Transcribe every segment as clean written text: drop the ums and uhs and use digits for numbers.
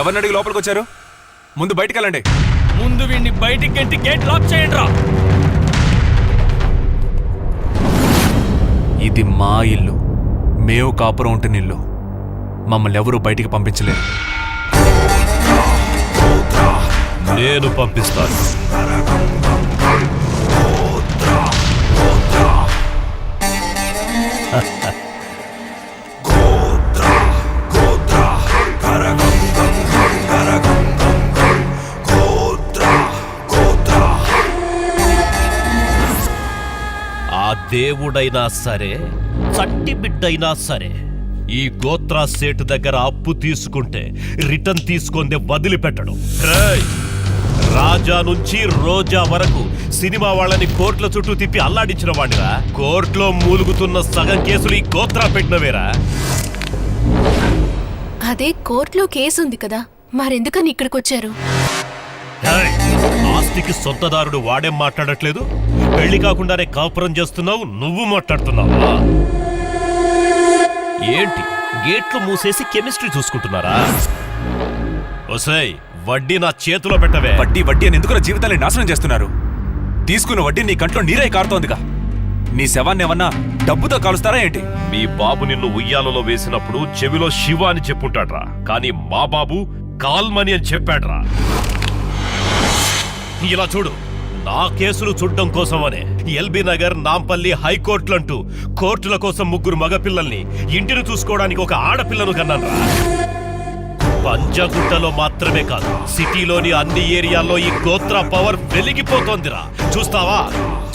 ఎవరిని అడిగి లోపలికి వచ్చారు? ముందు బయటికి వెళ్ళండి. ముందు వీడిని బయటికి గంటి గేట్ లాక్ చేయండి రా. ఇది మా ఇల్లు, మేము కాపురం ఉంటున్న ఇల్లు. మమ్మల్ని ఎవరూ బయటికి పంపించలేరు. నేను పంపిస్తాను. ఆ దేవుడైనా సరే, చట్టి బిడ్డైనా సరే, ఈ గోత్రా సేటు దగ్గర అప్పు తీసుకుంటే రిటర్న్ తీసుకుందే వదిలిపెట్టడం. రాజా నుంచి రోజా వరకు సినిమా వాళ్ళని కోర్టుల చుట్టూ తిప్పి అల్లాడించిన వాడిరా. కోర్టులో మూలుగుతున్న సగం కేసులు ఈ గోత్రా పెట్టినవేరా. అదే కోర్టులో కేసు ఉంది కదా, మరెందుకని ఇక్కడికి వచ్చారు? ఆస్తికి సొంతదారుడు వాడేం మాట్లాడట్లేదు. పెళ్లి కాకుండానే కాపురం చేస్తున్నావు, నువ్వు మాట్లాడుతున్నావా? ఏంటి గేట్లు మూసేసి కెమిస్ట్రీ చూసుకుంటున్నారా? ఒసేయ్, వడ్డీ నా చేతిలో పెట్టవే. వడ్డీ వడ్డీ అని ఎందుకు జీవితాన్ని నాశనం చేస్తున్నారు? తీసుకున్న వడ్డీ నీ కంట్లో నీరై కారుతోందిగా. నీ శవాన్ని ఏమన్నా డబ్బుతో కాలుస్తారా ఏంటి? మీ బాబు నిన్ను ఉయ్యాలలో వేసినప్పుడు చెవిలో శివ అని చెప్పుంటాడ్రా, కానీ మా బాబు కాల్మని అని చెప్పాడ్రా. ఇలా చూడు, నా కేసులు చూడడం కోసమనే ఎల్బీ నగర్, నాంపల్లి హైకోర్టులంటూ కోర్టుల కోసం 3 మగపిల్లల్ని, ఇంటిని చూసుకోవడానికి ఒక ఆడపిల్లను కన్నాన్రా. పంజగుట్టలో మాత్రమే కాదు, సిటీలోని అన్ని ఏరియాల్లో ఈ గోత్రా పవర్ వెలిగిపోతోందిరా. చూస్తావా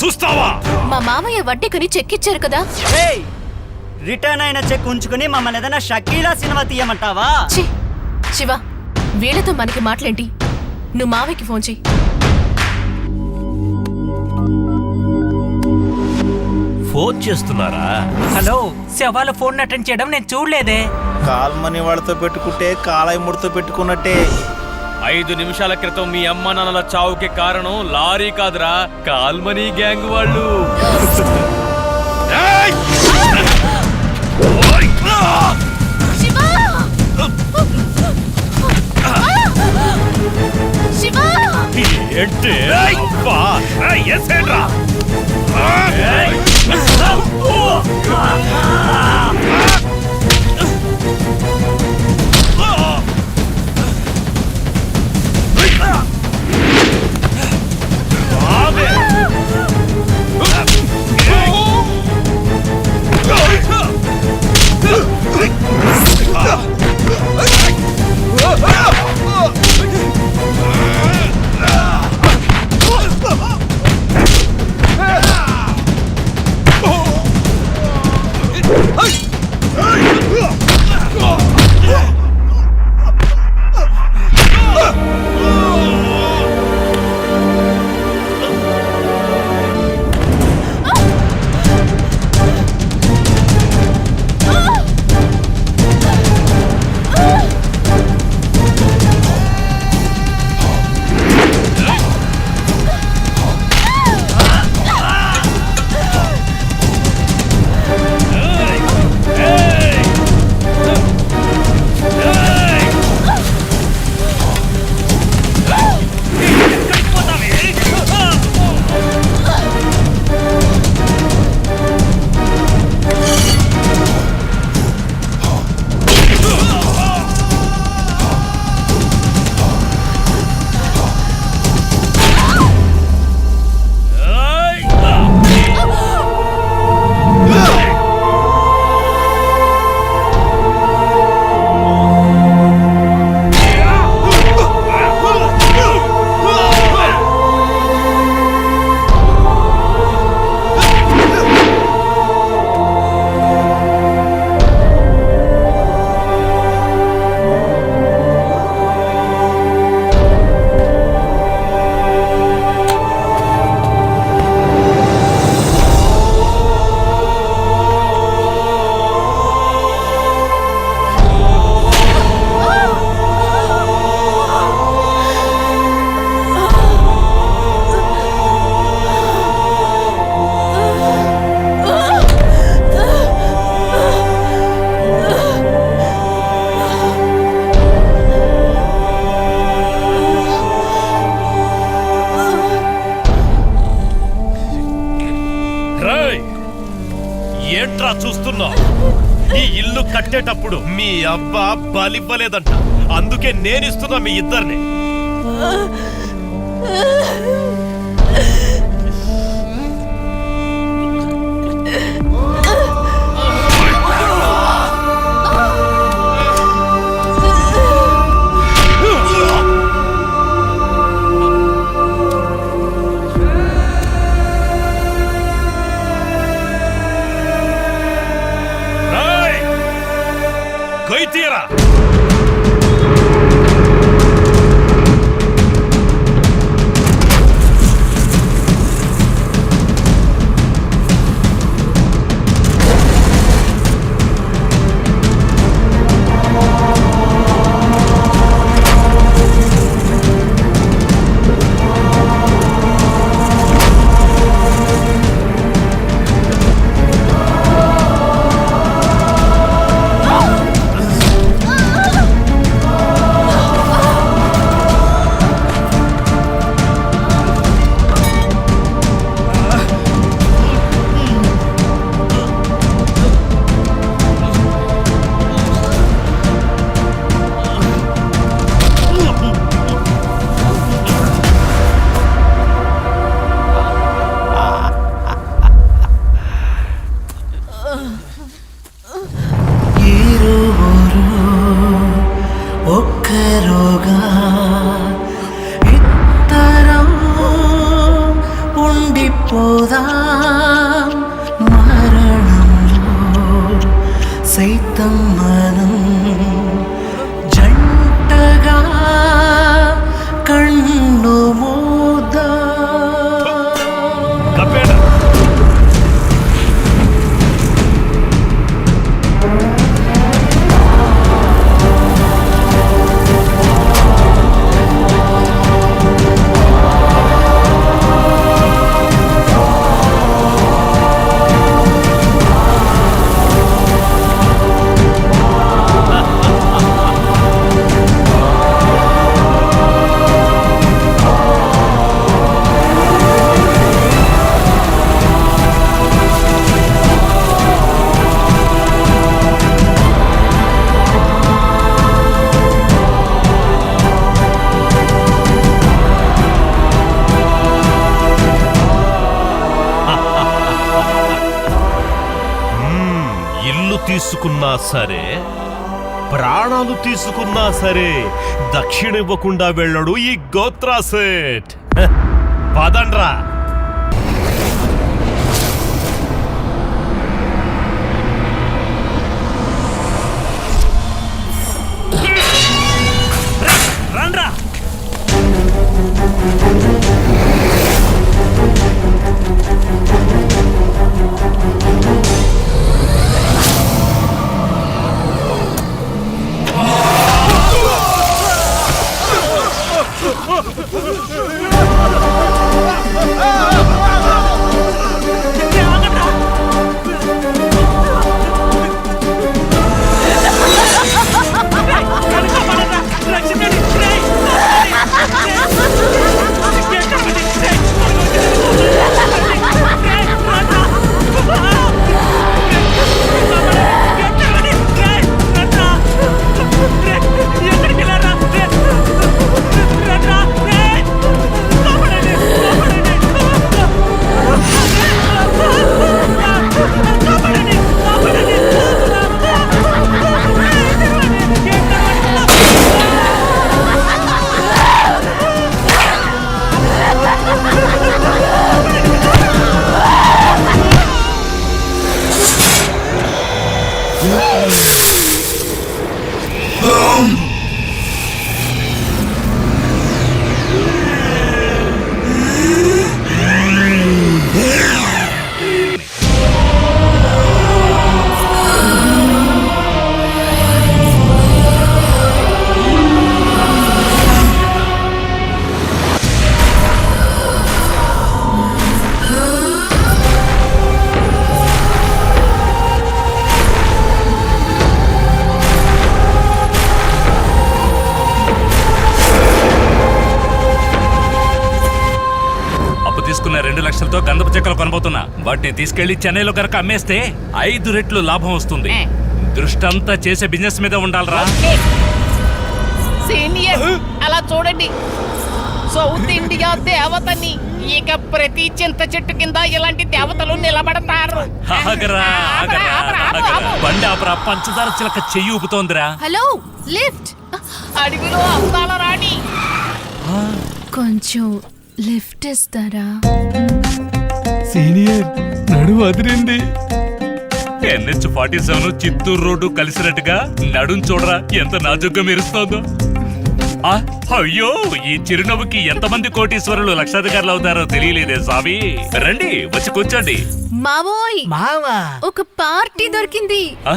చూస్తావా? మా మామయ్య వడ్డీకుని చెక్ ఇచ్చారు కదా. రిటర్న్ అయిన చెక్ ఉంచుకుని మమ్మల్ని ఏదైనా షకీలా సినిమా తీయమంటావా? శివ, వీళ్ళతో మనకి మాట్లాడి, నువ్వు మావయ్యకి ఫోన్ చెయ్యి. ఫోన్ చేస్తున్నారా? హలో, శవాల ఫోన్ అటెండ్ చేయడం నేను చూడలేదే. కాల్మని వాళ్ళతో పెట్టుకుంటే కాళాయముడితో పెట్టుకున్నట్టే. 5 నిమిషాల క్రితం మీ అమ్మ నాన్నల చావుకి కారణం లారీ కాదురా, కాల్మనీ గ్యాంగ్ వాళ్ళు. ఏంటి అబ్బా, ఎసేండ్రా. చూస్తున్నా? ఈ ఇల్లు కట్టేటప్పుడు మీ అబ్బా బలివ్వలేదంట, అందుకే నేనిస్తున్నా మీ ఇద్దరిని. కొయ్యరా ఒక్కరుగా ఇద్దరం ఉండిపోదాం, మరణంలో సైతం మనం జంటగా కన్ను మూద్దాం. తీసుకున్నా సరే, ప్రాణాలు తీసుకున్నా సరే దక్షిణ ఇవ్వకుండా వెళ్ళడు ఈ గోత్రా సేట్. పదండ్రా. రండ్రా. తీసుకున్న 2 లక్షలతో గంధపు చెక్కలు కొనబోతున్నా. వాటిని తీసుకెళ్లి చెన్నైలో కనుక అమ్మేస్తే 5 రెట్లు లాభం వస్తుంది. దృష్టంతా చేసే బిజినెస్ మీద ఉండాలరా. సీనియర్ అలా చూడండి, సౌత్ ఇండియా దేవతని. ఇక ప్రతి చింత చెట్టు కింద ఇలాంటి దేవతలు నిలబడతారు. ఆగరా, ఆగరా, ఆగరా. బండి ఆపరా, పంచదార చిలక చెయ్యి ఊపుతోందిరా. Hello lift. అడవిలో అందాల రాణి. కొంచెం లిఫ్ట్ ఇస్తారా? సీనియర్ నడువు అదిరింది. NH-47 చిత్తూరు రోడ్డు కలిసినట్టుగా నడుం చూడరా ఎంత నాజుగ్గా మెరుస్తోందో. ఆ, అయ్యో ఈ చిరునవ్వుకి ఎంతమంది కోటీశ్వరులు లక్షాధికారులు అవుతారో తెలియలేదే స్వామి. రండి వచ్చి కూర్చోండి. మావోయ్ మావా ఒక పార్టీ దొరికింది. ఆ?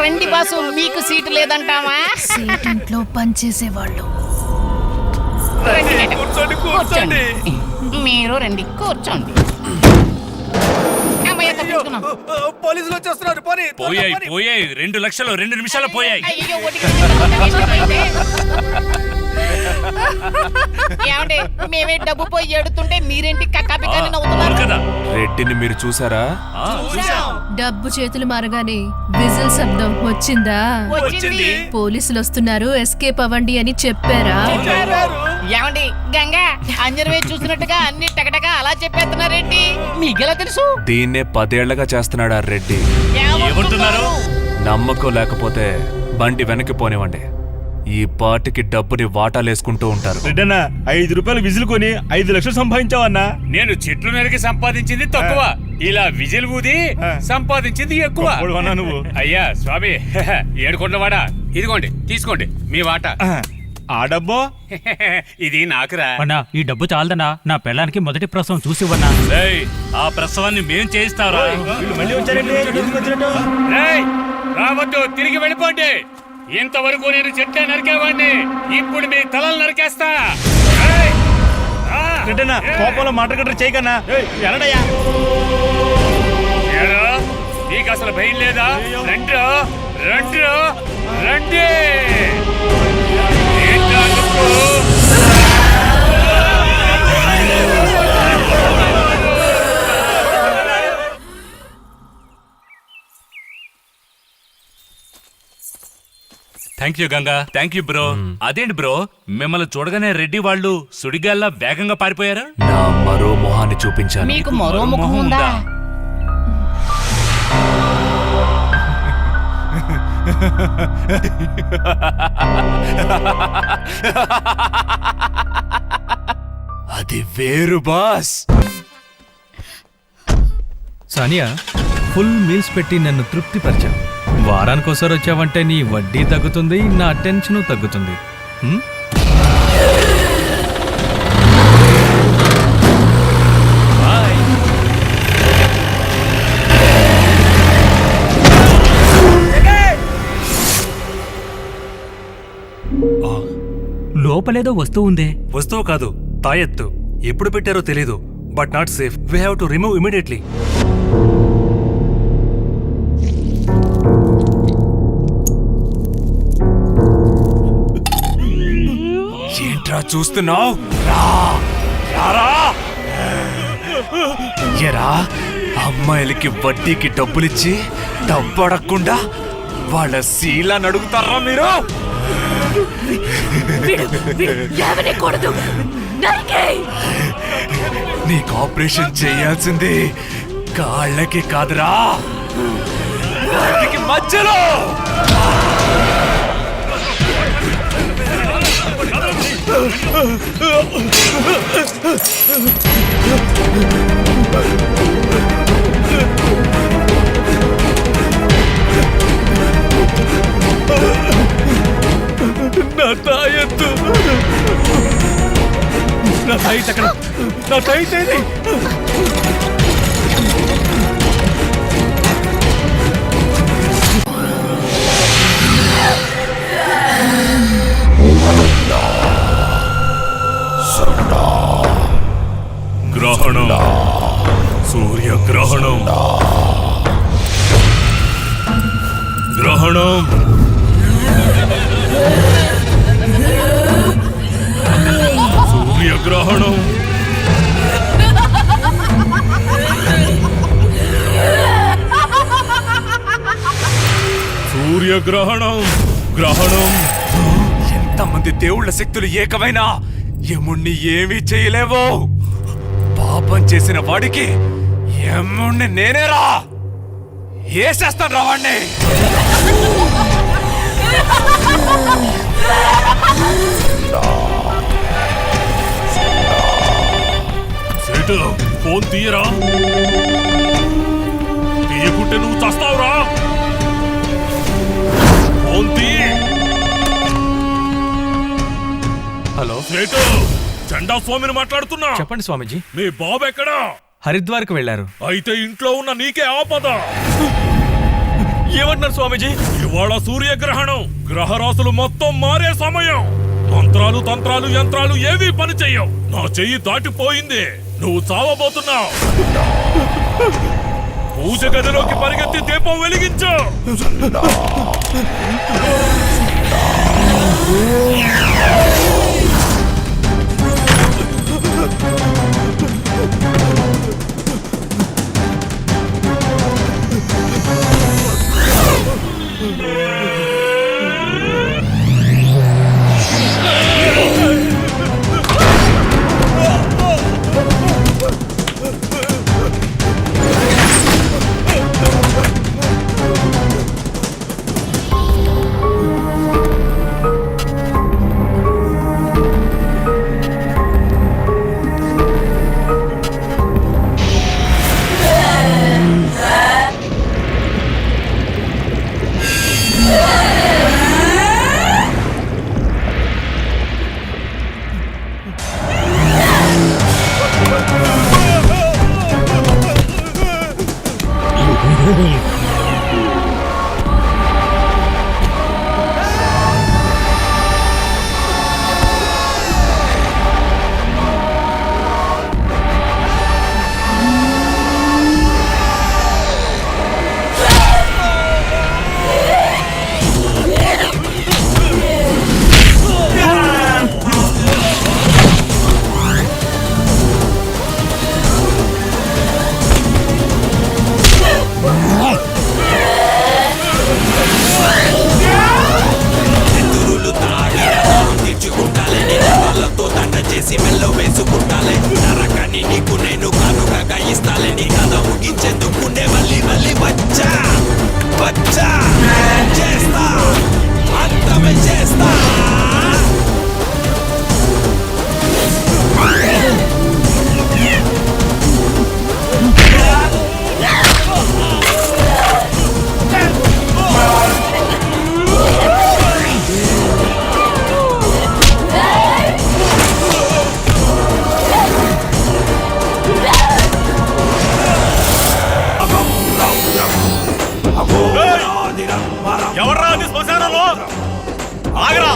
రండి బాసు, మీకు సీటు లేదంటావా? సీట్ ఇంట్లో పనిచేసేవాళ్ళు. రండి, కూర్చోండి, కూర్చోండి. మీరు రండి, కూర్చోండి. అమ్మయ్య, తప్పించుకున్నాం. పోలీసులు వచ్చేస్తున్నారు. పోనీ, పోయాయి పోయాయి 2 లక్షలు 2 నిమిషాలు పోయాయి. అయ్యో, ఒకటి ఏమండి, మేమే డబ్బు పోయి ఏడుతుంటే మీరేంటి కక్కాపికాని అవును నవ్వుతున్నారు? కదా. రెడ్డిని మీరు చూసారా? ఆ, డబ్బు చేతులు మారగానే విజిల్ శబ్దం వచ్చిందా? వచ్చింది. పోలీసులు వస్తున్నారు, ఎస్కేప్ అవ్వండి అని చెప్పారా? ఏమండి, గంగా అంజనవే చూసినట్టుగా అన్ని టకటక అలా చెప్పేస్తున్నారేంటి? మీకెలా తెలుసు? దీన్నే 10 ఏళ్లగా చేస్తున్నాడు ఆ రెడ్డి. ఏమంటున్నారు? నమ్మకం లేకపోతే బండి వెనక్కి పోనివ్వండి. ఈ పార్టీకి డబ్బుని వాటాలేసుకుంటూ ఉంటారు. రెడ్డన్నా 5 రూపాయలు విజిల్ కొని 5 లక్షలు సంపాదించావన్నా. నేను చెట్లు నరికి సంపాదించింది తక్కువ, ఇలా విజిల్ ఊది సంపాదించింది ఎక్కువ. గొప్పవాడివన్నా నువ్వు. అయ్యా స్వామి, ఏడుకొండవాడా, ఇదిగోండి తీసుకోండి మీ వాటా. ఆ డబ్బో ఇది నాకురా. అన్నా ఈ డబ్బు చాలదన్నా, నా పెళ్ళానికి మొదటి ప్రసవం చూసివ్వన్నా. రేయ్, ఆ ప్రసవాన్ని మేం చేయిస్తారా? వీళ్ళు మళ్ళీ వచ్చారండి. ఎందుకు వచ్చినట్టు? రేయ్, రావద్దు, తిరిగి వెళ్ళిపోండి. ఇంతవరకు నేను చెట్లే నరికేవాడిని, ఇప్పుడు మీ తలలు నరికేస్తా. రేయ్, రా. రెడ్డన్నా కోపంలో మాట కట్ట చేయకన్నా. ఎలాడయ్యా? ఏరా, నీకు అసలు భయం లేదా? రండి రండి రండి. ఏంట్రా నువ్వు? Thank you Ganga, thank you bro. అదేంటి బ్రో, మిమ్మల్ని చూడగానే రెడ్డి వాళ్ళు సుడిగాల్లా వేగంగా పారిపోయారు? నా మరో మొహాన్ని చూపించాను. మీకు మరో ముఖం ఉందా? అది వేరు బాస్. సానియా, ఫుల్ మీల్స్ పెట్టి నన్ను తృప్తిపరిచావు. వారానికోసారి వచ్చావంటే నీ వడ్డీ తగ్గుతుంది, నా టెన్షన్ తగ్గుతుంది. హ్మ్? బాయ్. లోపలేదో వస్తువు ఉందే. వస్తువు కాదు, తాయెత్తు. ఎప్పుడు పెట్టారో తెలీదు, but not safe. We have to remove immediately. ఏంట్రా చూస్తున్నావు? ఎరా, అమ్మాయిలకి వడ్డీకి డబ్బులిచ్చి డబ్బడకుండా వాళ్ళ శీలాన్ని అడుగుతారా మీరు? నీకు ఆపరేషన్ చేయాల్సింది కాళ్ళకి కాదురా, వాటికి మధ్యలో. నా తాయెత్తు, నా తాయిత్ అక్కడ, నా తాయిత్ ఏది? గ్రహణం, సూర్యగ్రహణం. సూర్యగ్రహణం సూర్యగ్రహణం సూర్యగ్రహణం గ్రహణం. ఎంతమంది దేవుళ్ళ శక్తులు ఏకమైనా యముణ్ణి ఏమీ చేయలేవో. పాపం చేసిన వాడికి యముణ్ణి నేనేరా ఏసేస్తాను రావాణ్ణి. సేటు ఫోన్ తీయరా, తీయకుంటే నువ్వు చస్తావురా. ఫోన్ తీ. హలో, సేటు చండా స్వామిని మాట్లాడుతున్నా. చెప్పండి స్వామీజీ. మీ బాబు ఎక్కడా? హరిద్వార్కి వెళ్ళారు. అయితే ఇంట్లో ఉన్న నీకే ఆపద. ఏమంటున్నారు స్వామీజీ? ఇవాళ సూర్యగ్రహణం, గ్రహరాశులు మొత్తం మారే సమయం. మంత్రాలు తంత్రాలు యంత్రాలు ఏవీ పని చెయ్యవు. నా చెయ్యి దాటిపోయింది, నువ్వు చావబోతున్నావు. పూజ గదిలోకి పరిగెత్తి దీపం వెలిగించు. ఎవర్రా అది శ్మశానంలో? ఆగరా.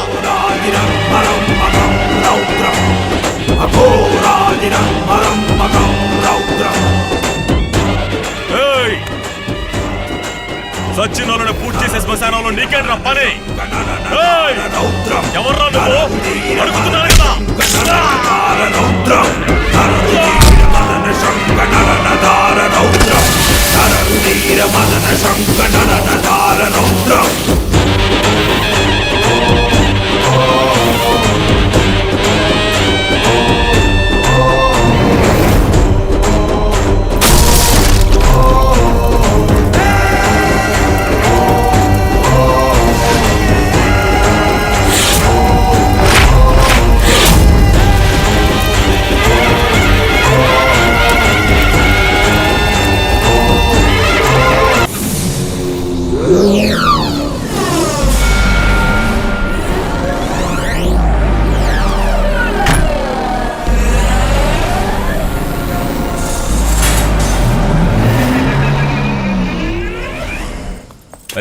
సచిన వాళ్ళని పూర్తి చేసే శ్మశానంలో నీకేంట్రా పని? ఎవర్రా నువ్వు? అడుగుతున్నాను కదా.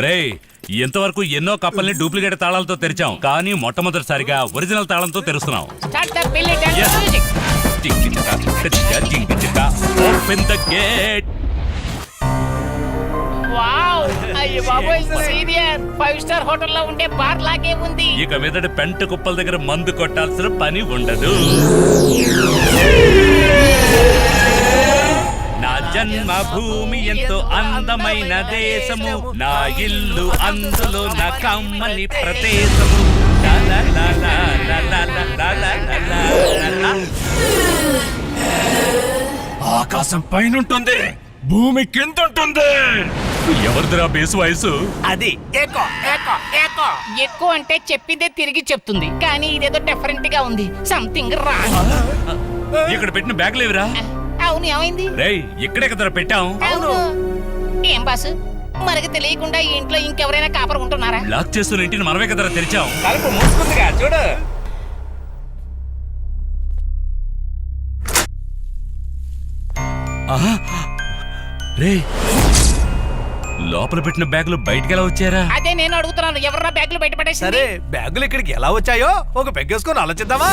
రే, ఎంతవరకు ఎన్నో కప్పల్ని డూప్లికేట్ తాళాలతో తెరిచాం, కానీ మొట్టమొదటిసారిగా original తాళంతో తెరుస్తున్నాం. Start the billet and Yes. music. Open the gate. Wow, అయ్యో బాబోయ్ సీనియర్ 5 స్టార్ హోటల్లో ఉండే బార్ లాగే ఉంది. ఇక మీదట పెంట కుప్పల దగ్గర మందు కొట్టాల్సిన పని ఉండదు. నా జన్మభూమి ఎంతో అందమైన దేశము, నా ఇల్లు అందులో నా కమ్మని ప్రదేశము. లా లా లా లా లా లా లా లా లా లా. ఆకాశం పైన ఉంటుంది, భూమి కింద ఉంటుంది. ఎవరిదిరా బేసు వయసు? అది ఏకో ఏకో ఏకో. ఎక్కువ అంటే చెప్పిందే తిరిగి చెప్తుంది, కానీ ఇదేదో డిఫరెంట్ గా ఉంది. Something wrong. ఇక్కడ పెట్టిన బ్యాగ్ లేవురా? అవును, ఏమైంది? రేయ్, ఇక్కడే కదరా పెట్టాం. అవును. ఏం బాసు, మనకి తెలియకుండా ఈ ఇంట్లో ఇంకెవరైనా కాపరు ఉంటున్నారా? లాక్ చేస్తున్న ఇంటిని మనమే కదరా తెరిచాం. తలుపు మూసుకుందిగా చూడు. రేయ్, లోపల పెట్టిన బ్యాగులు బయటికి ఎలా వచ్చారా? అదే నేను అడుగుతున్నాను, ఎవర్రా బ్యాగులు బయటపడేసింది? సరే బ్యాగులు ఇక్కడికి ఎలా వచ్చాయో ఒక పెగ్గేసుకొని ఆలోచిద్దామా?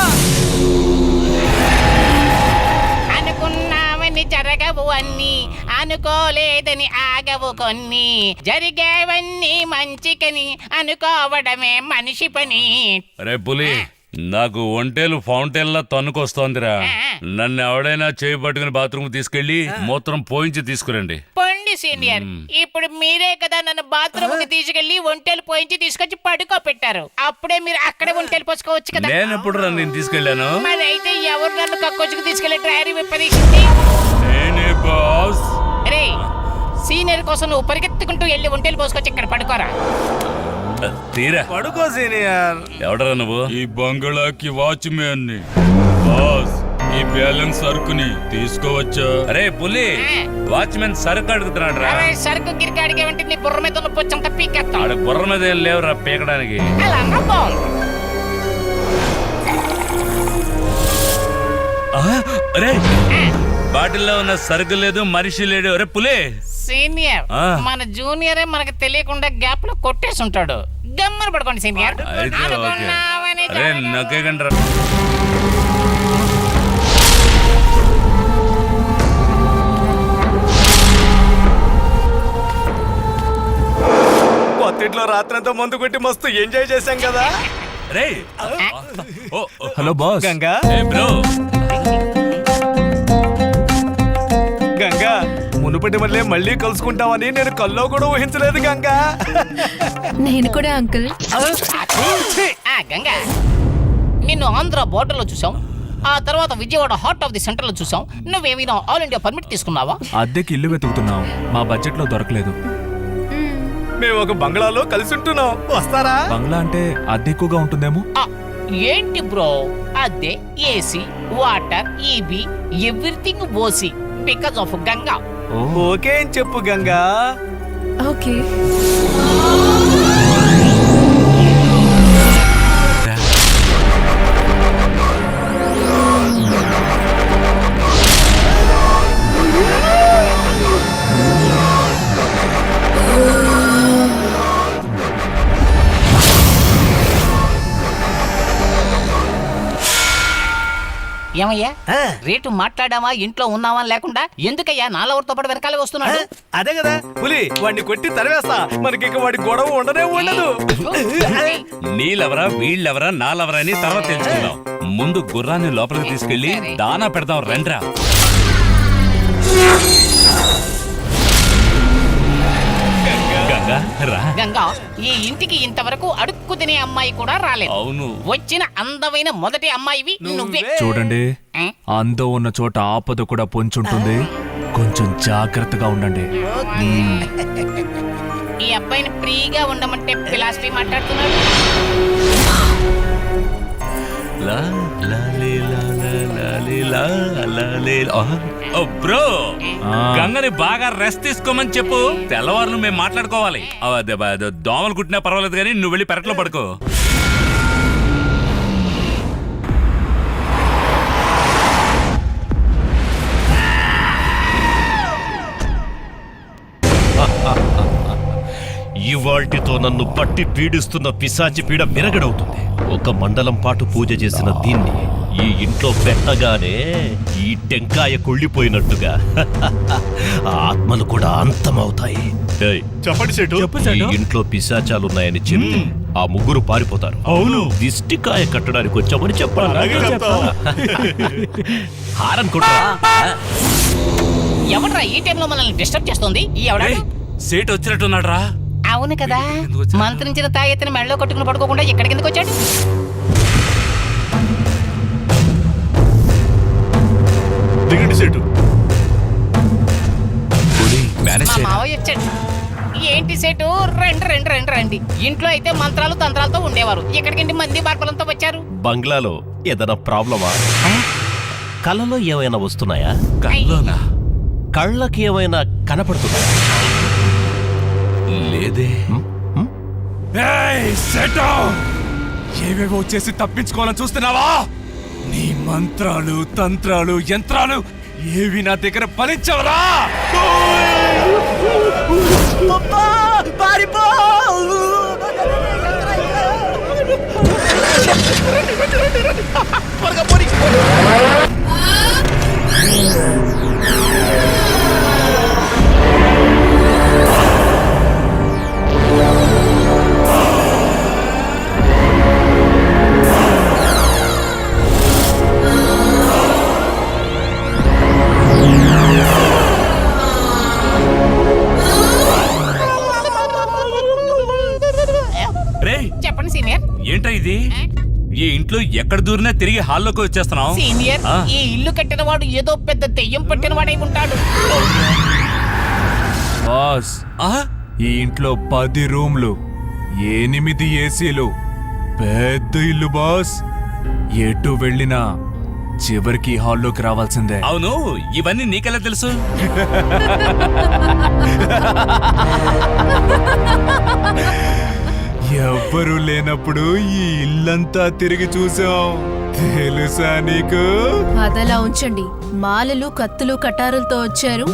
అనుకున్నావని జరగవు అన్ని, అనుకోలేదని ఆగవు కొన్ని, జరిగేవన్నీ మంచికని అనుకోవడమే మనిషి పని. రే పులి, నాకు ఒంటేలు ఫౌంటైన్లా తన్నుకొస్తోందిరా. నన్ను ఎవడైనా చేయి పట్టుకుని బాత్రూమ్ తీసుకెళ్లి మూత్రం పోయించి తీసుకురండి. పొండి సీనియర్, ఇప్పుడు మీరే కదా నన్ను బాత్రూమ్ కి తీసుకెళ్లి ఒంటెలు పోయించి తీసుకొచ్చి పడుకోబెట్టారు. అప్పుడే మీరు అక్కడే ఒంటెలు పోసుకోవచ్చు కదా. నేను ఎప్పుడు నేను తీసుకెళ్లాను? మరి అయితే ఎవరు నన్ను కక్కొచ్చుకు తీసుకెళ్లి డ్రైవర్ విప్పదీసింది? నేనే బాస్. రే, సీనియర్ కోసం నువ్వు పరిగెత్తుకుంటూ వెళ్ళి ఒంటెలు పోసుకొచ్చి ఇక్కడ పడుకోరా. తీరా పడుకో సీనియర్. ఎవడరా నువ్వు? ఈ బంగళాకి వాచ్మ్యాన్ ని. బాస్, ఈ బ్యాలెన్స్ సరుకుని తీసుకోవచ్చా? అరే పులి, వాచ్మెన్ సరుకు అడుగుతున్నాడు రా. అరే సరుకు గిరికి అడిగేవంటే నీ బుర్ర మీద ఉన్న పొచ్చంతా పీకేస్తాం. ఆడ బుర్ర మీద ఏం లేవురా పీకడానికి. అలా అన్నా బాగుంది. అరే, బాటిల్లో ఉన్న సరుకు లేదు, మనిషి లేడు. అరే పులి, సీనియర్, మన జూనియరే మనకు తెలియకుండా గ్యాప్ లో కొట్టేసి ఉంటాడు. గమ్మన పడుకోండి సీనియర్. అయితే ఓకే. అనుకున్నావని అరే జరగవు. నొక్కేకండి. కొత్తింట్లో రాత్రంతా మందు కొట్టి మస్తు ఎంజాయ్ చేశాం కదా. రే, hello boss. Ganga bro, Ganga, మునుపటి వల్లే మళ్ళీ కలుసుకుంటామని నేను కల్లో కూడా ఊహించలేదు గంగా. నేను కూడా అంకుల్. గంగా, నిన్ను ఆంధ్ర బోర్డర్ లో చూసాం, ఆ తర్వాత Vijayawada heart of the centre లో చూసాం. నువ్వేమైనా ఆల్ ఇండియా పర్మిట్ తీసుకున్నావా? అద్దెకి ఇల్లు వెతుకుతున్నాం, మా బడ్జెట్ లో దొరకలేదు. మేము ఒక బంగ్లాలో కలిసి ఉంటున్నాం, వస్తారా? బంగ్లా అంటే అద్దె ఎక్కువగా ఉంటుందేమో. ఏంటి బ్రో, అదే AC, water, EB, everything OC because of Ganga. Okay అని చెప్పు గంగా. ఓకే. ఏమయ్యా, రేటు మాట్లాడామా ఇంట్లో ఉన్నావా లేకుండా ఎందుకయ్యా నాలెవరితో పాటు వెనకాలే వస్తున్నాడు? అదే కదా పులి, వాడిని కొట్టి తరివేస్తా. మనకి ఇక వాడి గొడవ ఉండనే ఉండదు. నీలెవరా వీళ్ళెవరా నాలెవరా అని తర్వాత తెలుసుకుందాం. ముందు గుర్రాన్ని లోపలికి తీసుకెళ్లి దానా పెడదాం రండ్రా. గంగా రా. గంగా, ఈ ఇంటికి ఇంతవరకు అడుక్కు తినే అమ్మాయి కూడా రాలేదు. అవును. వచ్చిన అందమైన మొదటి అమ్మాయివి నువ్వే. చూడండి, అందం ఉన్న చోట ఆపద కూడా పొంచుంటుంది. కొంచెం జాగ్రత్తగా ఉండండి. ఈ అబ్బాయిని ఫ్రీగా ఉండమంటే ఫిలాసఫీ మాట్లాడుతున్నాడు. లా లా లే లా లా లా లే లా లా లే లా. ఓ బ్రో, గంగని బాగా రెస్ట్ తీసుకోమని చెప్పు. తెల్లవారులు మేము మాట్లాడుకోవాలి. దోమలు కుట్టినా పర్వాలేదు కానీ నువ్వు వెళ్ళి పెరట్లో పడుకో. ఇవాల్టితో నన్ను పట్టి పీడిస్తున్న పిశాచి పీడ విరగడవుతుంది. ఒక మండలం పాటు పూజ చేసిన దీన్ని ఈ ఇంట్లో పెట్టగానే ఈ టెంకాయ కుళ్ళిపోయినట్టుగా ఆత్మలు కూడా అంతమవుతాయి. ఏయ్, చెప్పండి సేటు. ఈ ఇంట్లో పిశాచాలున్నాయని చెప్తే ఆ ముగ్గురు పారిపోతారు. అవును. దిష్టికాయ కట్టడానికి వచ్చామని చెప్పాలి. అలాగే చెప్తాం. హారన్ కొట్రా. ఎవడ్రా ఈ టైంలో మనల్ని డిస్టర్బ్ చేస్తుంది ఎవడా సేట్ వచ్చినట్టున్నాడు రా. అవును కదా ఎందుకు వచ్చాడు? మంత్రించిన తాయెత్తిని మెడలో కట్టుకుని పడుకోకుండా ఎక్కడికి ఎందుకు వచ్చాడు దిగండి సేటు. మేనేజ్ మా చేయరా? మావయ్య వచ్చాడు ఏంటి సేటు రండి రండి రండి రండి ఇంట్లో అయితే మంత్రాలు తంత్రాలతో ఉండేవారు ఎక్కడికి మంది మార్పులంతో వచ్చారు బంగ్లాలో ఏదైనా ప్రాబ్లమా? కళ్ళలో ఏమైనా వస్తున్నాయా? కల్లోనా? కళ్ళకి ఏమైనా కనపడుతున్నాయా? లేదే. ఏయ్, సెటో! ఏవేవో చేసి తప్పించుకోవాలని చూస్తున్నావా? నీ మంత్రాలు తంత్రాలు యంత్రాలు ఏవి నా దగ్గర ఫలించవరా? రేయ్, చెప్పండి సీనియర్ ఏంటా ఇది? ఈ ఇంట్లో ఎక్కడ దూరినా తిరిగి హాల్లోకి వచ్చేస్తున్నాం. సీనియర్ ఆ. ఈ ఇల్లు కట్టిన వాడు ఏదో పెద్ద దెయ్యం పట్టిన వాడై ఉంటాడు బాస్, ఆ? ఈ ఇంట్లో 10 రూమ్లు, 8 ఏసీలు, పెద్ద ఇల్లు బాస్. ఎటు వెళ్ళినా చివరికి ఈ హాల్లోకి రావాల్సిందే. అవును, ఇవన్నీ నీకెలా తెలుసు? ఎవ్వరూ లేనప్పుడు ఈ ఇల్లంతా తిరిగి చూసాం. తెలుసా నీకు? అదలా ఉంచండి. మాలలు కత్తులు కటారులతో వచ్చారు.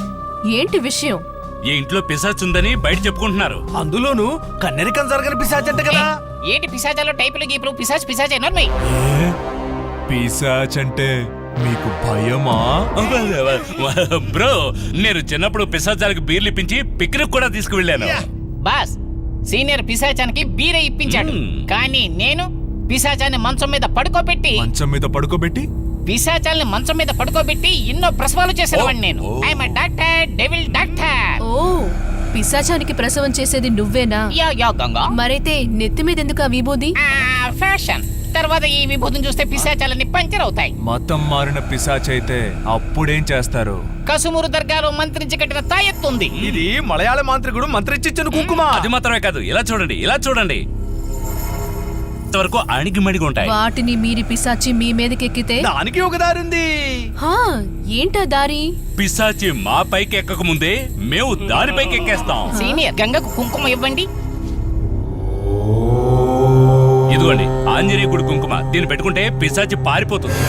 ఏంటి విషయం? ఈ ఇంట్లో పిశాచుందని బయట చెప్పుకుంటున్నారు. అందులోను కన్నెరికం జరగని పిశాచంట కదా. ఏంటి పిశాచాలో టైపులు గీపులు పిశాచ్ ఎన్నోర్మై ఏ? పిశాచ్ అంటే మీకు భయమా? బ్రో, నేను చిన్నప్పుడు పిశాచాలకు బీర్లు ఇప్పించి పిక్నిక్ కూడా తీసుకువెళ్ళాను. బాస్ సీనియర్ పిశాచానికి బీరే ఇప్పించాడు కానీ నేను పిశాచాన్ని మంచం మీద పడుకోబెట్టి మంచం మీద పడుకోబెట్టి పిశాచాల్ని మంచం మీద పడుకోబెట్టి ఎన్నో ప్రసవాలు చేసేవాడిని నేను. I'm doctor, devil doctor. ఓ, పిశాచానికి ప్రసవం చేసేది నువ్వేనా? యా గంగా. మరైతే నెత్తి మీద ఎందుకు ఆ విభూది? ఫ్యాషన్. తర్వాత ఈ విభూతిని చూస్తే పిశాచాలన్నీ పంచర్ అవుతాయి. మతం మారిన పిశాచ్ అయితే అప్పుడేం చేస్తారు? కసుమూరు దర్గాలో మంత్రించి కట్టిన తాయెత్తుంది. ఇది మలయాళ మాంత్రికుడు మంత్రిచ్చిచ్చిన కుంకుమ. అది మాత్రమే కాదు, ఇలా చూడండి, ఇలా చూడండి. ఇంతవరకు అణిగిమణిగి ఉంటాయి. వాటిని మీరి పిశాచి మీ మీదకెక్కితే దానికి ఒక దారింది. హా, ఏంటా దారి? పిశాచి మా పైకి ఎక్కక ముందే మేము దానిపైకి ఎక్కేస్తాం. సీనియర్ గంగకు కుంకుమ ఇవ్వండి. ఇదిగోండి ఆంజనేయ గుడి కుంకుమ. దీన్ని పెట్టుకుంటే పిశాచి పారిపోతుంది.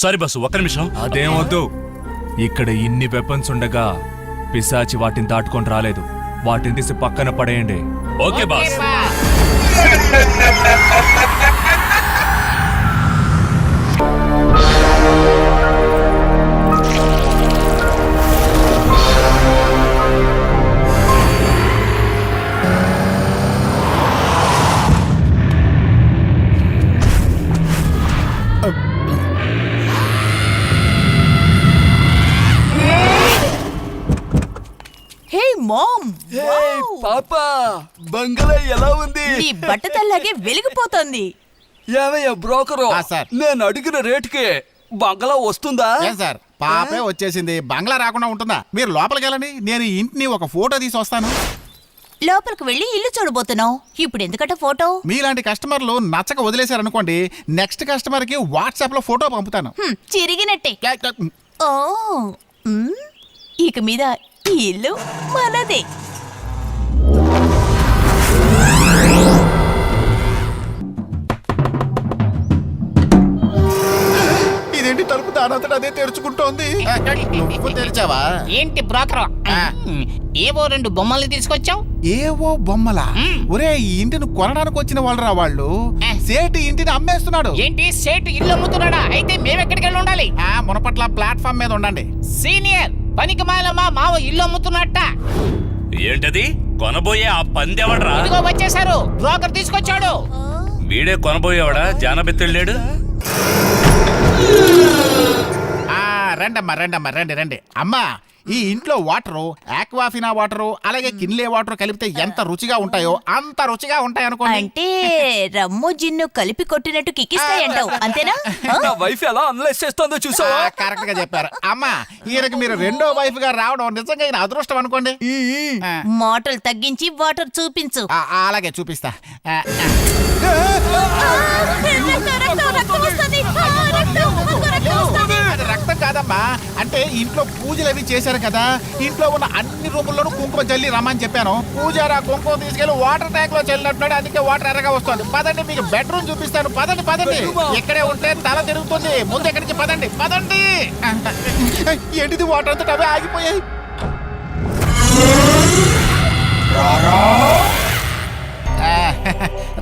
సారీ బస్సు, ఒక్క నిమిషం. అదేం వద్దు. ఇక్కడ ఇన్ని వెపన్స్ ఉండగా పిశాచి వాటిని దాటుకొని రాలేదు. వాటిని తీసి పక్కన పడేయండి. Okay boss. హే మామ్, పాపా, బంగ్లా ఎలా ఉంది? నీ బట్టతల్లాగే వెలిగిపోతుంది. ఏమయ్య బ్రోకరు, నేను అడిగిన రేటుకే బంగ్లా వస్తుందా? సార్, పాపే వచ్చేసింది, బంగ్లా రాకుండా ఉంటుందా? మీరు లోపలికి వెళ్ళండి, నేను ఈ ఇంటిని ఒక ఫోటో తీసి వస్తాను. లోపలికి వెళ్ళి ఇల్లు చూడబోతున్నావు. ఇప్పుడు ఎందుకట ఫోటో? మీలాంటి కస్టమర్లు నచ్చక వదిలేశారనుకోండి, నెక్స్ట్ కస్టమర్ కి వాట్సాప్ లో ఫోటో పంపుతాను. చిరిగినట్టే. ఓ, ఇక మీద ఈ ఇల్లు మనదే. ఇదేంటి తలుపు దానంతట అదే తెరుచుకుంటోంది. నువ్వు తెరిచావా? ఏంటి బ్రోకర్ ఏవో 2 బొమ్మల్ని తీసుకొచ్చావు? ఏవో బొమ్మలా? ఒరే, ఈ ఇంటిని కొనడానికి వచ్చిన వాళ్ళరా వాళ్ళు. సేటు ఇంటిని అమ్మేస్తున్నాడు. ఏంటి సేటు ఇల్లు అమ్ముతున్నాడా? అయితే మేమెక్కడికి వెళ్ళి ఉండాలి? మునపట్ల ప్లాట్ఫామ్ మీద ఉండండి. సీనియర్ పనికి మా మావ ఇల్లు అమ్ముతున్నట్ట. ఏంటది? కొనబోయే ఆ పందెవడ్రా? ఇదిగో వచ్చేసారు, బ్రోకర్ తీసుకొచ్చాడు. వీడే కొనబోయేవాడా? జానబెత్తెళ్ళాడు. రండమ్మా రండమ్మా రండి రండి. అమ్మా, ఈ ఇంట్లో వాటరు, ఆక్వాఫినా వాటరు, అలాగే కిన్లే వాటర్ కలిపితే ఎంత రుచిగా ఉంటాయో అంత రుచిగా ఉంటాయి అనుకోండి. అంటే రమ్ము జిన్ను కలిపి కొట్టినట్టు కిక్కిస్తాయంటావు, అంతేనా? నా వైఫ్ ఎలా అనలైజ్ చేస్తోందో చూసావా? కరెక్ట్ గా చెప్పారు. అమ్మా, ఈయనకి మీరు 2వ వైఫ్ గా రావడం నిజంగా ఈయన అదృష్టం అనుకోండి. మోటార్లు తగ్గించి వాటర్ చూపించు. అలాగే చూపిస్తా. అది రక్తం కాదమ్మా, అంటే ఇంట్లో పూజలు అవి చేశారు కదా, ఇంట్లో ఉన్న అన్ని రూముల్లోనూ కుంకుమ జల్లి రమ్మని చెప్పాను. పూజారా కుంకుమ తీసుకెళ్లి వాటర్ ట్యాంక్ లో చల్లినట్టున్నాడు, అందుకే వాటర్ ఎర్రగా వస్తుంది. పదండి, మీకు బెడ్రూమ్ చూపిస్తాను. పదండి పదండి, ఇక్కడే ఉంటే తల తిరుగుతుంది. ముందు ఎక్కడి నుంచి పదండి పదండి. ఏంటిది, వాటర్ అంతా అవే ఆగిపోయాయి.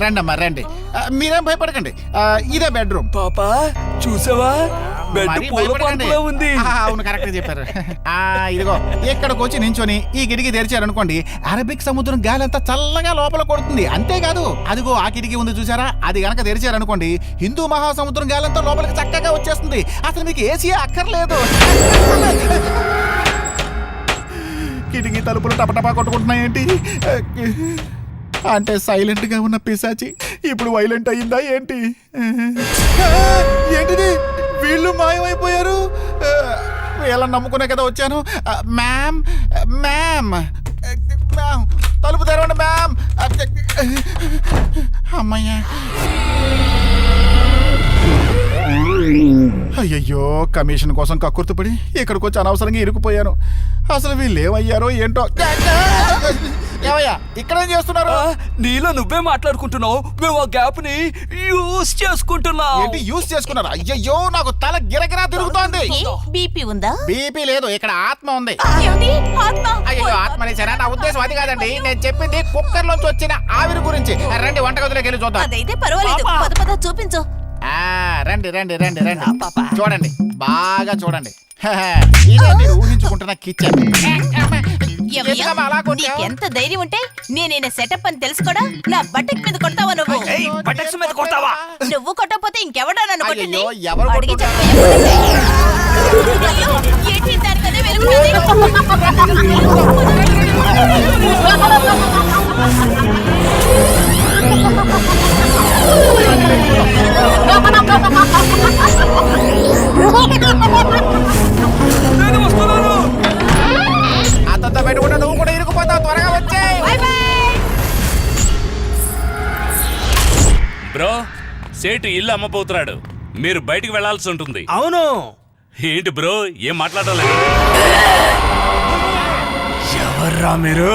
రండమ్మా రండి, మీరేం భయపడకండి. ఇదే బెడ్రూమ్. పాపా చూసావా? మరీ భయపడకండి. అవును, కరెక్ట్ చెప్పారు. ఇదిగో ఇక్కడికి వచ్చి నించొని ఈ కిటికీ తెరిచారనుకోండి, అరబిక్ సముద్రం గాలి అంతా చల్లగా లోపల కొడుతుంది. అంతేకాదు, అదిగో ఆ కిటికీ ఉంది చూసారా, అది గనక తెరిచారనుకోండి, హిందూ మహాసముద్రం గాలి అంతా లోపలికి చక్కగా వచ్చేస్తుంది. అసలు మీకు ఏసీ అక్కర్లేదు. కిటికీ తలుపులు టపటపా కొట్టుకుంటున్నాయేంటి? అంటే సైలెంట్ గా ఉన్న పిశాచి ఇప్పుడు వైలెంట్ అయ్యిందా ఏంటి? ఏంటిది, వీళ్ళు మాయమైపోయారు. వీళ్ళని నమ్ముకునే కదా వచ్చాను. మ్యామ్ మ్యామ్ మ్యామ్, తలుపు తెరవండి మ్యామ్. అమ్మయ్యా, అయ్యయ్యో, కమిషన్ కోసం కక్కుర్తిపడి ఇక్కడికి వచ్చి అనవసరంగా ఇరుకుపోయాను. అసలు వీళ్ళు ఏమయ్యారో ఏంటో. ఏమయ్యా, ఇక్కడేం చేస్తున్నారు? నీలో నువ్వే మాట్లాడుకుంటున్నావు, మేము ఆ గ్యాప్ ని యూస్ చేసుకుంటున్నాం. ఏంటి యూస్ చేసుకున్నారు? అయ్యయ్యో, నాకు తల గిరగిరా తిరుగుతోంది. బీపీ ఉందా? బీపీ లేదు, ఇక్కడ ఆత్మ ఉంది. ఆత్మ? అయ్యో, ఆత్మని సరే, నా ఉద్దేశం అది కాదండి. నేను చెప్పింది కుక్కర్ లోంచి వచ్చిన ఆవిరి గురించి. రండి, వంటగదిలోకి వెళ్ళి చూద్దాం. అదైతే పర్వాలేదు, పద పద చూపించు. రండి రండి రండి రండి, చూడండి, బాగా చూడండి. ఇదే మీరు ఊహించుకుంటున్న కిచెన్. ఎంత ధైర్యం ఉంటే నేనే సెటప్ అని తెలుసు కూడా నా బట్టక్ మీద కొడతావా నువ్వు? బటక్స్ మీద కొడతావా? నువ్వు కొట్టకపోతే ఇంకెవడా నన్ను కొట్టింది? ఎవరు అడిగి ఏంటి దానికదే అంత పెట్టుకుంటే నువ్వు కూడా ఇరుకుపోతావు. త్వరగా వచ్చేయ్. బ్రో, సేటు ఇల్లు అమ్మబోతున్నాడు, మీరు బయటికి వెళ్లాల్సి ఉంటుంది. అవును. ఏంటి బ్రో, ఏం మాట్లాడాలి? ఎవర్రా మీరు?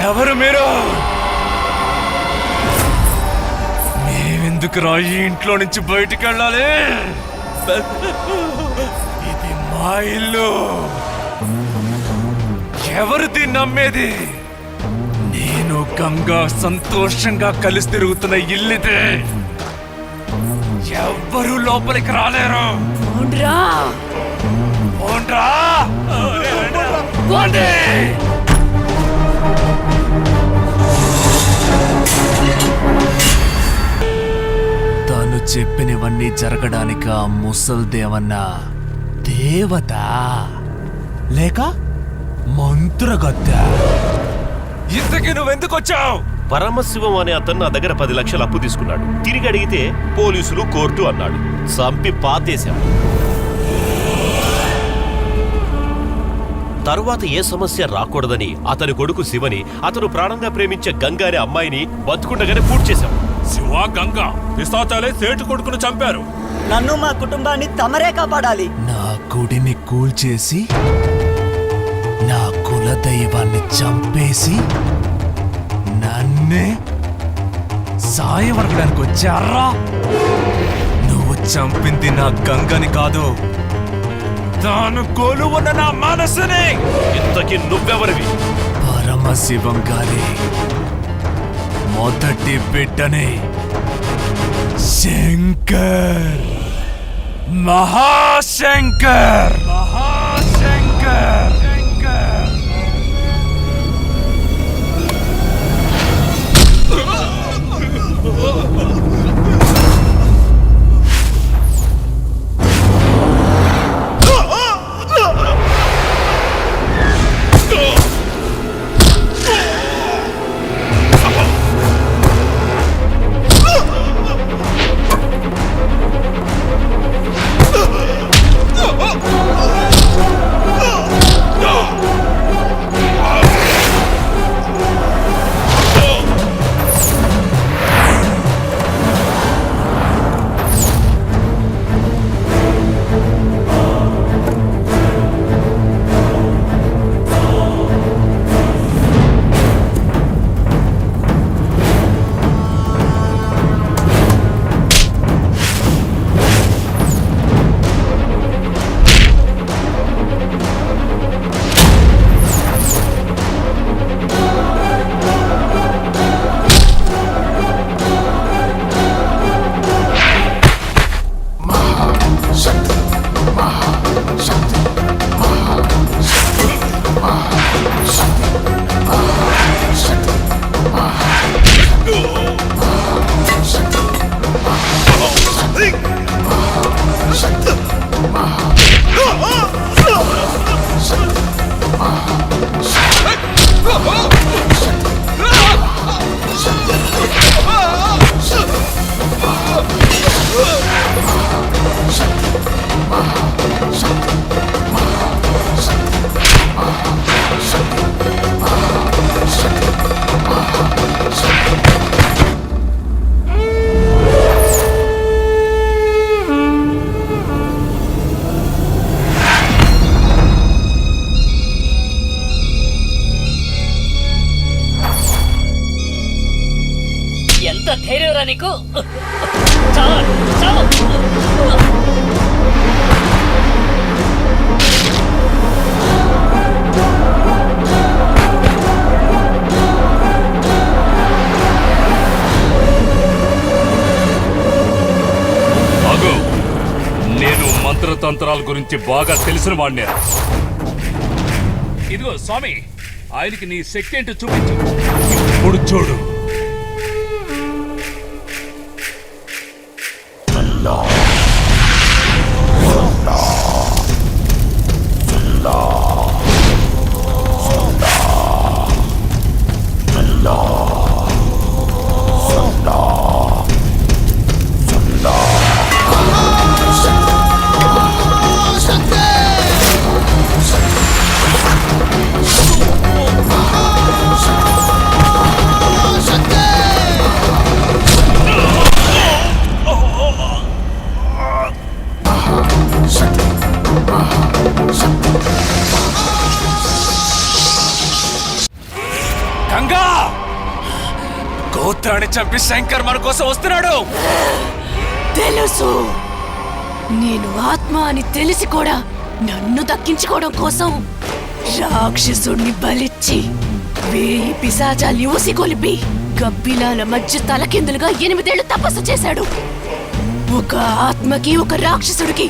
ఎవరు మీరు? మేమెందుకురా ఈ ఇంట్లో నుంచి బయటికి వెళ్ళాలి? ఇది మా ఇల్లు. ఎవరు దీన్ని నమ్మేది? నేను గంగా సంతోషంగా కలిసి తిరుగుతున్న ఇల్లుదే. ఎవ్వరూ లోపలికి రాలేరు. తను చెప్పినవన్నీ జరగడానికి ఆ ముసల్దేవన్నా దేవత లేక మంత్రగత్త? ఇంతకీ నువ్వెందుకు వచ్చావు? పరమశివం అనే అతను నా దగ్గర 10 లక్షలు అప్పు తీసుకున్నాడు. తిరిగి అడిగితే పోలీసులు, కోర్టు అన్నాడు. చంపి పాతేశాం. తరువాత ఏ సమస్య రాకూడదని అతని కొడుకు శివని, అతను ప్రాణంగా ప్రేమించే గంగా అనే అమ్మాయిని బతుకుండగానే పూర్తి చేశాం. శివ, గంగా పిశాచాలే సేటు కొడుకును చంపారు. నన్ను మా కుటుంబాన్ని తమరే కాపాడాలి. నా గుడిని కూల్చేసి నా కులదైవాన్ని చంపేసి నన్నే సాయం అడగడానికి వచ్చారా? నువ్వు చంపింది నా గంగని కాదు, తాను కొలువున్న నా మనసుని. ఇంతకీ నువ్వెవరివి? పరమశివం గారి మొదటి బిడ్డని, శంకర్, మహాశంకర్. మహాశంకర్. ఎంత ధైర్యంరా నీకు? చావు, చావు. అగో, నేను మంత్రతంత్రాల గురించి బాగా తెలిసిన వాడినే. ఇదిగో స్వామి, ఆయనకి నీ శక్తి ఏంటో చూపించు. ఇప్పుడు చూడు. గంగా, గోత్రాన్ని చంపి శంకర్ మన కోసం వస్తున్నాడు. తెలుసు, నేను ఆత్మ అని తెలిసి కూడా నన్ను దక్కించుకోవడం కోసం రాక్షసుణ్ణి బలిచ్చి 1000 పిశాచాల్ని ఊసికొలిపి గబ్బిలాల మధ్య తలకిందులుగా 8 ఏళ్లు తపస్సు చేశాడు. ఒక ఆత్మకి ఒక రాక్షసుడికి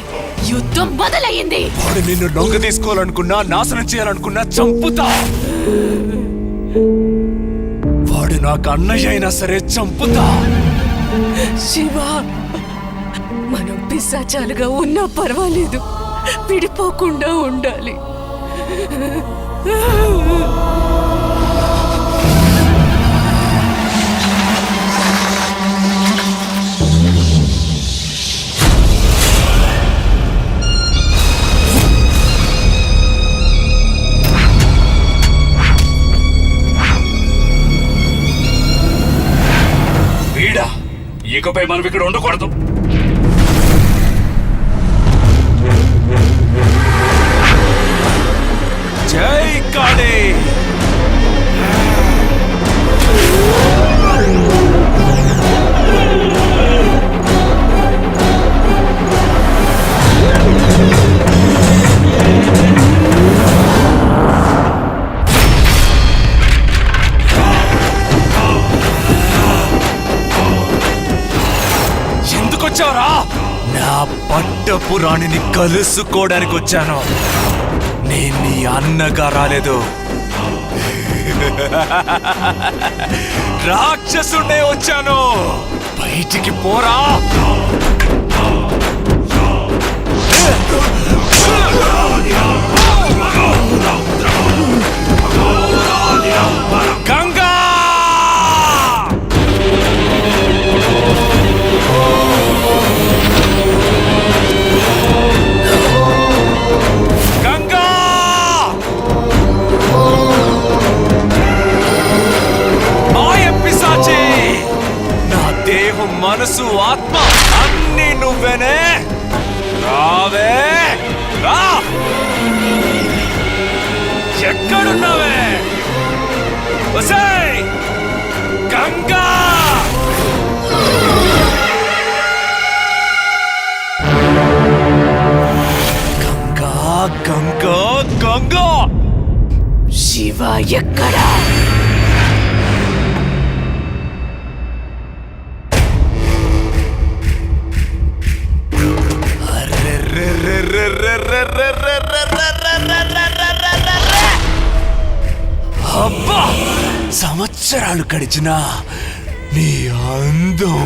యుద్ధం మొదలయ్యింది. వాడు నిన్ను లొంగ తీసుకోవాలనుకున్నా, నాశనం చేయాలనుకున్నా చంపుతా. వాడు నాకు అన్నయ్య అయినా సరే చంపుతా. శివ, మనం పిశాచాలుగా ఉన్నా పర్వాలేదు, విడిపోకుండా ఉండాలి. వీడా, ఇకపై మనం ఇక్కడ ఉండకూడదు. జై కాళీ. చెల్లిని కలుసుకోవడానికి వచ్చాను. నేను నీ అన్నగా రాలేదు, రాక్షసుడే వచ్చాను. బయటికి పోరా. గంగా గంగా మాయ పిశాచి, నా దేహం మనసు ఆత్మ అన్ని నువ్వేనే. రావే రా. ఎక్కడున్నావే? ఒసేయ్ గంగా. గంగా గంగా గంగా. శివ ఎక్కడా? అబ్బా, సంవత్సరాలు గడిచినా నీ అందం,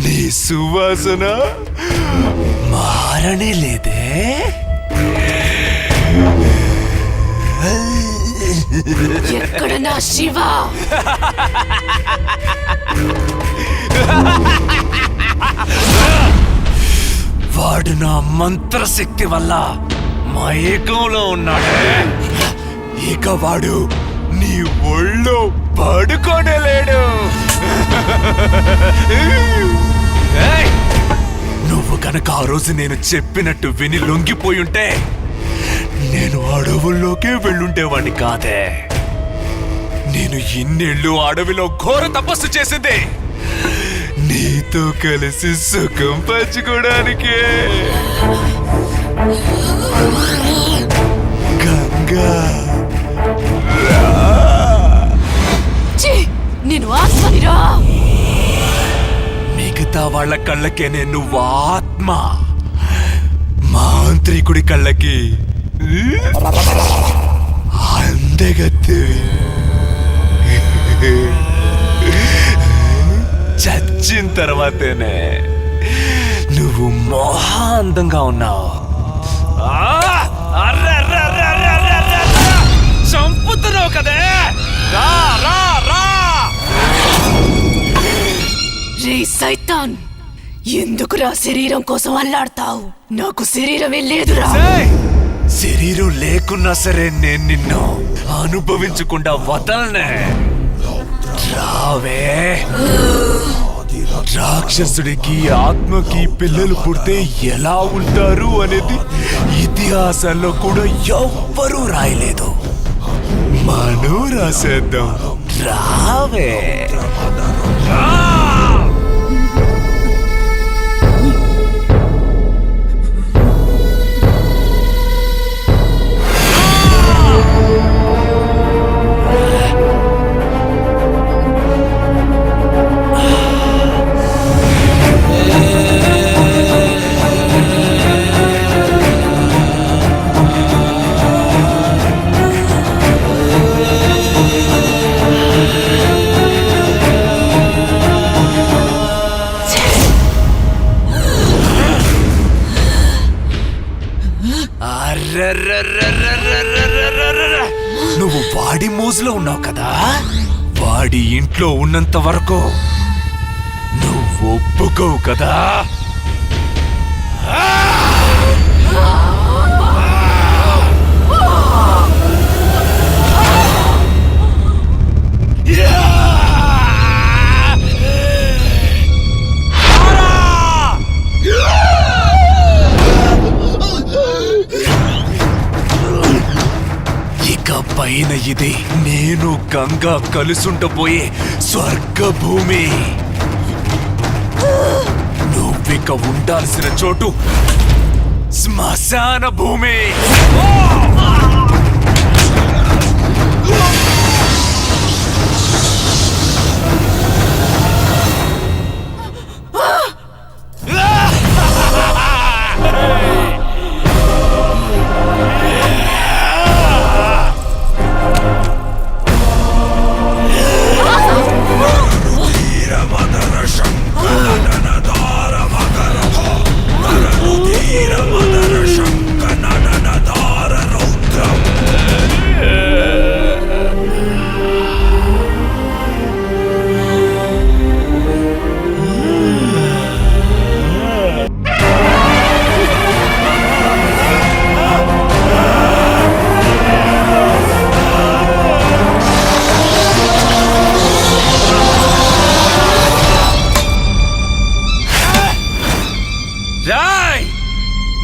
నీ సువాసన మారనే లేదే. ఎక్కడ నా శివ? వాడు నా మంత్రశక్తి వల్ల మైకంలో ఉన్నాడే. ఇక వాడు నీ ఒళ్ళో పడుకోనే లేడు. ఏయ్! నువ్వు కనుక ఆ రోజు నేను చెప్పినట్టు విని లొంగిపోయుంటే నేను అడవుల్లోకే వెళ్ళుండేవాడిని కాదే. నేను ఇన్నేళ్ళు అడవిలో ఘోర తపస్సు చేసింది నీతో కలిసి సుఖం పంచుకోవడానికే. గంగా నేను ఆత్మనిరా. మిగతా వాళ్ళ కళ్ళకే నేను ఆత్మ, మాంత్రికుడి కళ్ళకి అందగత్తు. చచ్చిన తర్వాతనే నువ్వు మోహాందంగా ఉన్నావు. చంపుతున్నావు కదే. రా రా రా. రే సైతాన్, ఎందుకురా శరీరం కోసం అల్లాడతావు? నాకు శరీరమే లేదురా. శరీరం లేకున్నా సరే నేను నిన్ను అనుభవించకుండా వదలనే. రావే. రాక్షసుడికి ఆత్మకి పిల్లలు పుడితే ఎలా ఉంటారు అనేది ఇతిహాసాల్లో కూడా ఎవ్వరూ రాయలేదు. మనం రాసేద్దాం. రావే. నువ్వు వాడి మోజులో ఉన్నావు కదా. వాడి ఇంట్లో ఉన్నంత వరకు నువ్వు ఒప్పుకోవు కదా. పైన ఇది నేను గంగా కలుసుంటపోయే స్వర్గభూమి. నువ్విక ఉండాల్సిన చోటు శ్మశాన భూమి. రేయ్!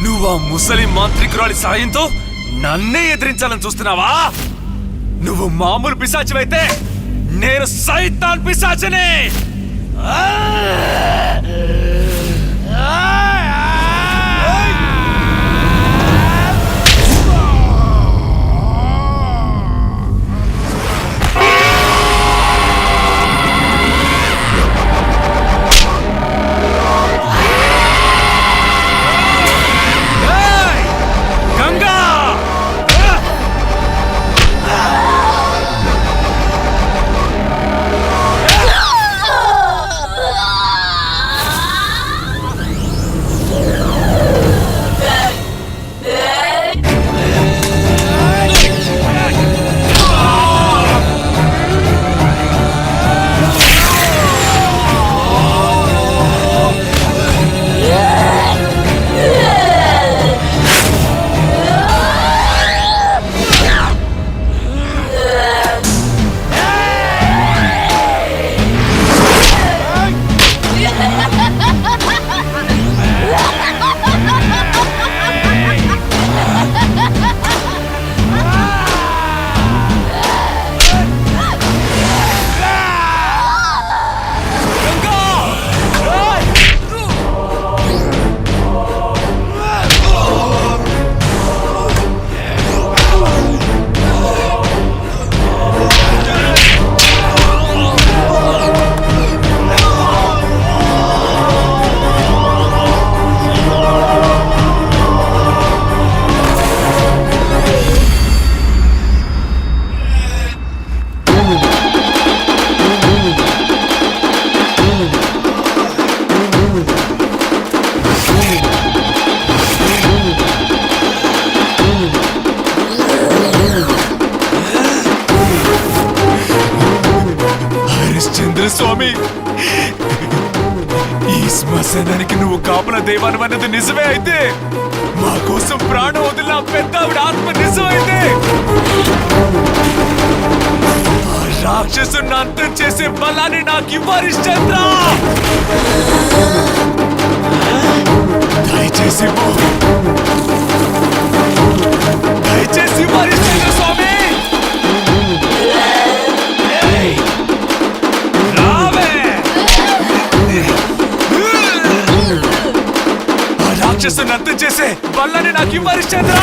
నువ్వు ఆ ముసలి మాంత్రికురాలి సాయంతో నన్నే ఎదిరించాలని చూస్తున్నావా? నువ్వు మామూలు పిశాచివైతే నేను సైతాన్ పిశాచిని. గంగా! స్వామి, ఈ శ్మశానానికి నువ్వు కాపుల దైవానం అన్నది నిజమే అయితే, మా కోసం ప్రాణం వదిలిన పెద్ద ఆవిడ ఆత్మ నిజమైతే, ఆ రాక్షసుని అంతం చేసే బలాన్ని నాకు ఇవ్వాలి చంద్ర. దయచేసి దయచేసి ఇవ్వాలి చంద్ర స్వామి. రాక్షసుని అంతం చేసే బలాన్ని నాకు ఇవ్వాలి చంద్ర.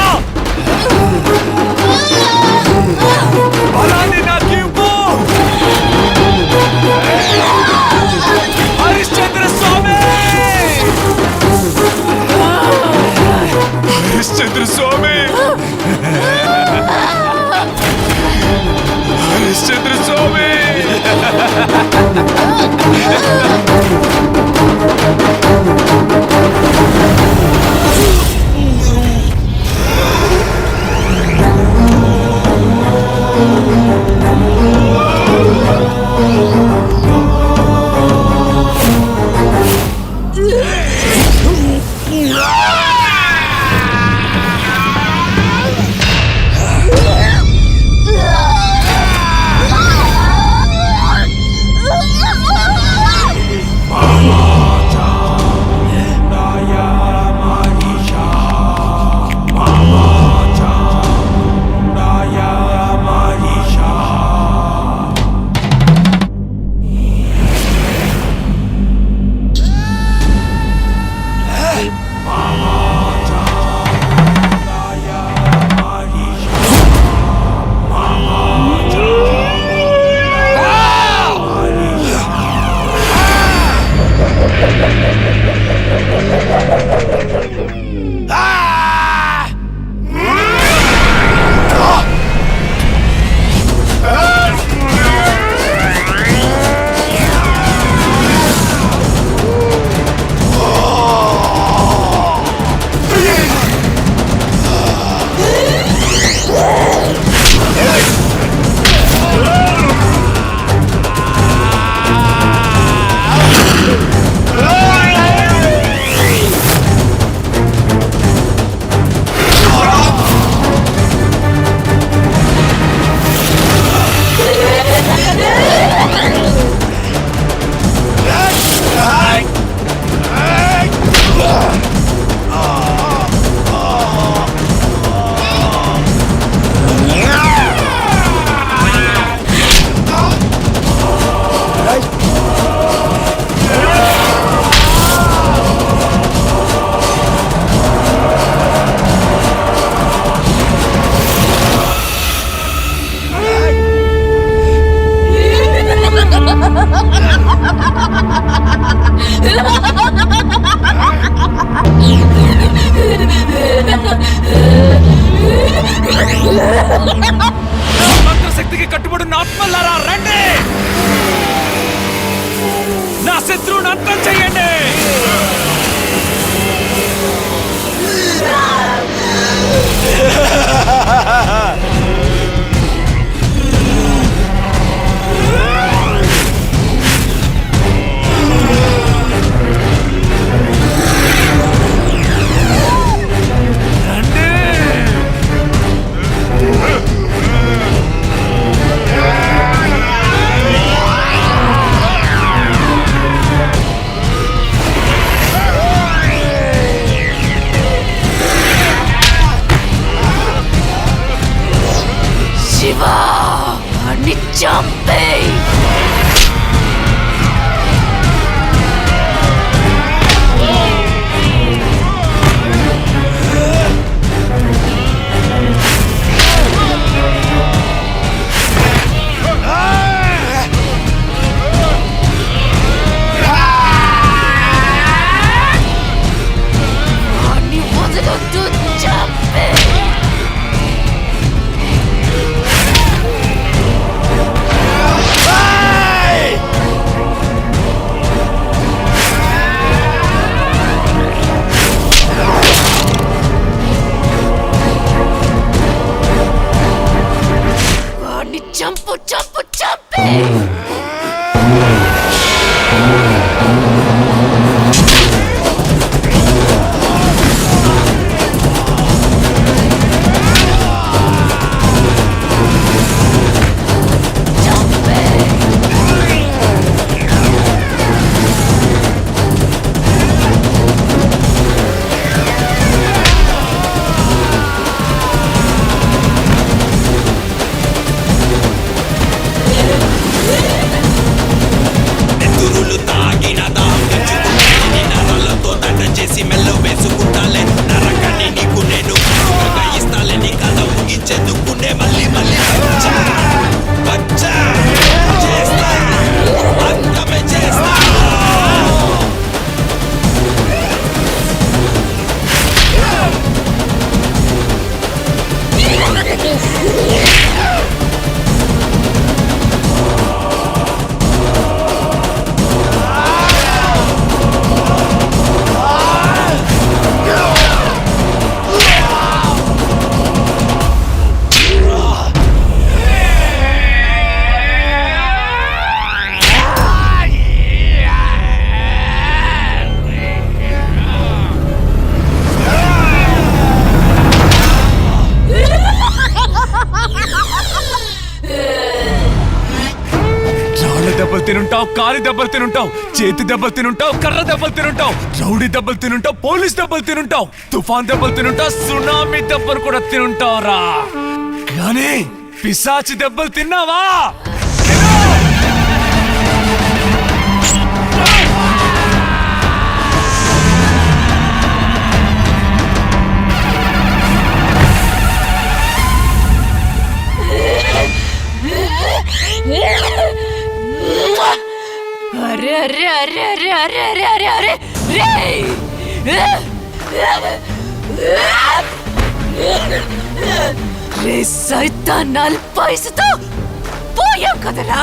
బలాన్ని నాకు ఇవ్వు హరిశ్చంద్ర స్వామి. హరిశ్చంద్ర స్వామి, హరిశ్చంద్ర స్వామి. తినుంటావు, కాలి దెబ్బలు తినుంటావు, చేతి దెబ్బలు తినుంటావు, కర్ర దెబ్బలు తినుంటావు, రౌడీ దెబ్బలు తినుంటావు, పోలీస్ దెబ్బలు తినుంటావు, తుఫాన్ దెబ్బలు తినుంటావు, సునామీ దెబ్బలు కూడా తినుంటావు రా. కానీ పిశాచి దెబ్బలు తిన్నావా? అరే అరే అరే అరే అరే అరే అరే అరే రే సైతాన్ పైసతో పోయాం కదరా.